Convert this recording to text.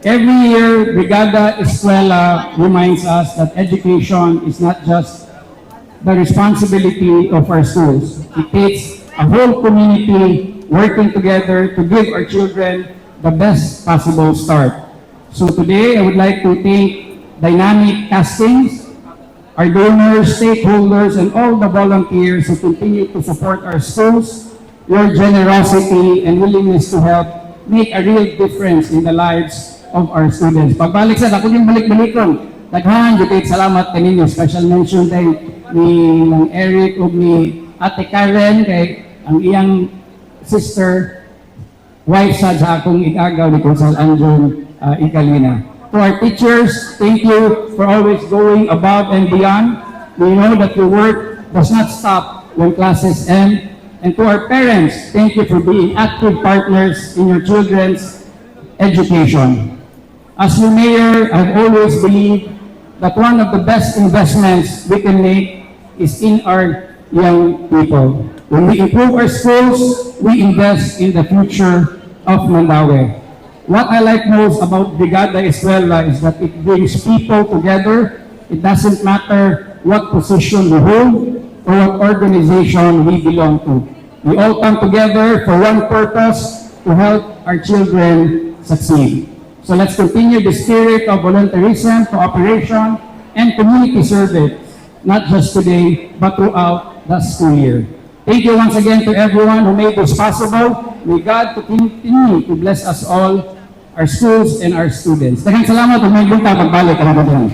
Every year, Brigada Eskwela reminds us that education is not just the responsibility of our schools. It takes a whole community working together to give our children the best possible start. So today, I would like to thank Dynamic Castings, our donors, stakeholders, and all the volunteers who continue to support our schools. Your generosity and willingness to help make a real difference in the lives of our students. Pagbalik sa ako yung balik-balikon. Daghan, jukit salamat kaninyo. Special mention kay ni ng Eric o ni Ate Karen, kay ang iyang sister, wife sa akong igagaw ni Consal Anjon Ikalina. To our teachers, thank you for always going above and beyond. We know that your work does not stop when classes end. And to our parents, thank you for being active partners in your children's education. As your mayor, I've always believed that one of the best investments we can make is in our young people. When we improve our schools, we invest in the future of Mandaue. What I like most about Brigada Eskwela is that it brings people together. It doesn't matter what position we hold or what organization we belong to. We all come together for one purpose, to help our children succeed. So let's continue the spirit of volunteerism, cooperation, and community service, not just today, but throughout the school year. Thank you once again to everyone who made this possible. May God continue to bless us all, our schools and our students. Daghang salamat ug may bunta pagbalik ka na.